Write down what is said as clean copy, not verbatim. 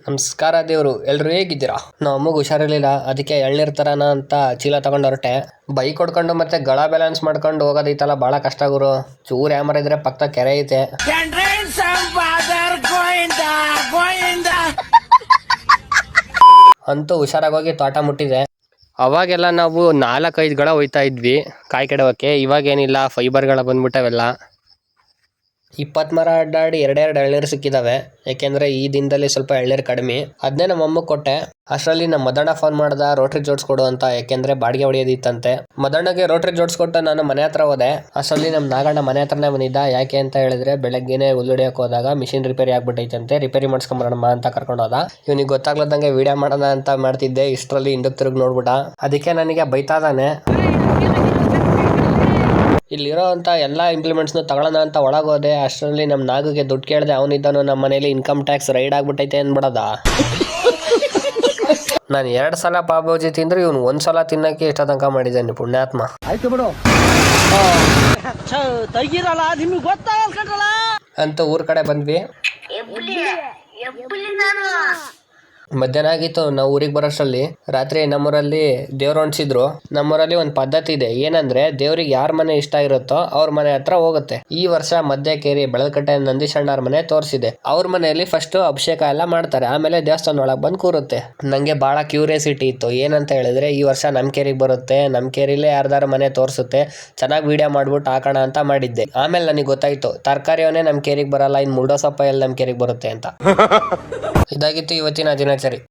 ನಮಸ್ಕಾರ ದೇವ್ರು, ಎಲ್ರು ಹೇಗಿದ್ದೀರಾ? ನಾವು ಅಮ್ಮಗೆ ಹುಷಾರಿರ್ಲಿಲ್ಲ, ಅದಕ್ಕೆ ಎಳ್ನೀರ್ ತರಾನ ಅಂತ ಚೀಲ ತಗೊಂಡು ಹೊರಟೆ. ಬೈಕ್ ಹೊಡ್ಕೊಂಡು ಮತ್ತೆ ಗಳ ಬ್ಯಾಲೆನ್ಸ್ ಮಾಡ್ಕೊಂಡು ಹೋಗೋದೈತಲ್ಲ ಬಹಳ ಕಷ್ಟ ಗುರು. ಚೂರ್ ಯಾಮರ ಇದ್ರೆ ಪಕ್ಕ ಕೆರೆ ಐತೆ. ಅಂತೂ ಹುಷಾರಾಗೋಗಿ ತೋಟ ಮುಟ್ಟಿದೆ. ಅವಾಗೆಲ್ಲ ನಾವು 4-5 ಗಳ ಹೋಯ್ತಾ ಇದ್ವಿ ಕಾಯಿ ಕೆಡವಕ್ಕೆ. ಇವಾಗೇನಿಲ್ಲ, ಫೈಬರ್ಗಳ ಬಂದ್ಬಿಟ್ಟವೆಲ್ಲ. 20 ಮರ ಅಡ್ಡಾಡಿ 2 ಎಳ್ನೀರು ಸಿಕ್ಕಿದಾವೆ. ಯಾಕೆಂದ್ರೆ ಈ ದಿನದಲ್ಲಿ ಸ್ವಲ್ಪ ಎಳ್ನೀರು ಕಡಿಮೆ. ಅದನ್ನೇ ನಮ್ಮ ಅಮ್ಮಗೆ ಕೊಟ್ಟೆ. ಅಷ್ಟರಲ್ಲಿ ನಮ್ಮ ಮದಣ್ಣ ಫೋನ್ ಮಾಡ್ದ ರೋಟ್ರಿ ಜೋಡಿಸ್ಕೊಡು ಅಂತ. ಯಾಕೆಂದ್ರೆ ಬಾಡಿಗೆ ಹೊಡೆಯೋದಿತ್ತಂತೆ. ಮದಣ್ಣಗೆ ರೋಟ್ರಿ ಜೋಡಿಸ್ಕೊಟ್ಟು ನಾನು ಮನೆ ಹತ್ರ ಹೋದೆ. ಅಷ್ಟರಲ್ಲಿ ನಮ್ಮ ನಾಗಣ್ಣ ಮನೆ ಹತ್ರನೇ ಬಂದಿದ್ದ. ಯಾಕೆ ಅಂತ ಹೇಳಿದ್ರೆ ಬೆಳಗ್ಗೆನೆ ಹುಲ್ಲುಡಿಯೋಕೆ ಹೋದಾಗ ಮಿಷಿನ್ ರಿಪೇರಿ ಆಗ್ಬಿಟ್ಟೈತಂತೆ, ರಿಪೇರಿ ಮಾಡಿಸ್ಕೊಂಬರೋಣ ಅಂತ ಕರ್ಕೊಂಡು ಹೋದ. ಇವನಿಗೆ ಗೊತ್ತಾಗ್ಲದಂಗೆ ವಿಡಿಯೋ ಮಾಡೋಣ ಅಂತ ಮಾಡ್ತಿದ್ದೆ. ಇಷ್ಟರಲ್ಲಿ ಹಿಂದಕ್ಕೆ ತಿರುಗಿ ನೋಡ್ಬಿಟ್ಟ. ಅದಕ್ಕೆ ನನಗೆ ಬೈತಾ ಇದ್ದಾನೆ. ಇಲ್ಲಿರೋ ಅಂತ ಎಲ್ಲ ಇಂಪ್ಲಿಮೆಂಟ್ಸ್ನು ತಗೊಳ್ಳೋಣ ಅಂತ ಒಳಗೋದೆ. ಅಷ್ಟರಲ್ಲಿ ನಮ್ಮ ನಾಗಿಗೆ ದುಡ್ಡು ಕೇಳಿದೆ. ಅವನಿದ್ದಾನು ನಮ್ಮ ಮನೇಲಿ ಇನ್ಕಮ್ ಟ್ಯಾಕ್ಸ್ ರೈಡ್ ಆಗ್ಬಿಟ್ಟೈತೆ ಅಂದ್ಬಿಡದ. ನಾನು 2 ಸಲ ಪಾಬೋಜಿ ತಿಂದ್ರೆ ಇವನು 1 ಸಲ ತಿನ್ನಕ್ಕೆ ಇಷ್ಟ ತನಕ ಮಾಡಿದ್ದಾನೆ ಪುಣ್ಯಾತ್ಮ. ಆಯ್ತು ಬಿಡು ಅಂತ ಊರ್ ಕಡೆ ಬಂದ್ವಿ. ಮಧ್ಯಾಹ್ನ ಆಗಿತ್ತು. ನಾವು ಊರಿಗೆ ಬರೋಷ್ಟರಲ್ಲಿ ರಾತ್ರಿ ನಮ್ಮೂರಲ್ಲಿ ದೇವ್ರು ಹೊಣ್ಸಿದ್ರು. ನಮ್ಮೂರಲ್ಲಿ ಒಂದು ಪದ್ಧತಿ ಇದೆ. ಏನಂದ್ರೆ ದೇವ್ರಿಗೆ ಯಾರ ಮನೆ ಇಷ್ಟ ಇರುತ್ತೋ ಅವ್ರ ಮನೆ ಹತ್ರ ಹೋಗುತ್ತೆ. ಈ ವರ್ಷ ಮಧ್ಯಕೇರಿ ಬೆಳಕಟ್ಟೆ ನಂದೀಶಣ್ಣವ್ರ ಮನೆ ತೋರಿಸಿದೆ. ಅವ್ರ ಮನೆಯಲ್ಲಿ ಫಸ್ಟ್ ಅಭಿಷೇಕ ಎಲ್ಲ ಮಾಡ್ತಾರೆ, ಆಮೇಲೆ ದೇವಸ್ಥಾನ ಒಳಗೆ ಬಂದು ಕೂರುತ್ತೆ. ನಂಗೆ ಬಹಳ ಕ್ಯೂರಿಯಾಸಿಟಿ ಇತ್ತು. ಏನಂತ ಹೇಳಿದ್ರೆ ಈ ವರ್ಷ ನಮ್ ಕೇರಿಗೆ ಬರುತ್ತೆ, ನಮ್ ಕೇರಿಲೇ ಯಾರ್ದಾರ ಮನೆ ತೋರಿಸುತ್ತೆ, ಚೆನ್ನಾಗಿ ವಿಡಿಯೋ ಮಾಡ್ಬಿಟ್ಟು ಹಾಕೋಣ ಅಂತ ಮಾಡಿದ್ದೆ. ಆಮೇಲೆ ನನಗೆ ಗೊತ್ತಾಯ್ತು ತರಕಾರಿಯವನೇ ನಮ್ ಕೇರಿಗೆ ಬರಲ್ಲ, ಇನ್ ಮುರ್ಡೋ ಸೊಪ್ಪ ಎಲ್ಲ ನಮ್ ಕೇರಿಗೆ ಬರುತ್ತೆ ಅಂತ. ಇದಾಗಿತ್ತು ಇವತ್ತಿನ ದಿನಚರಿ.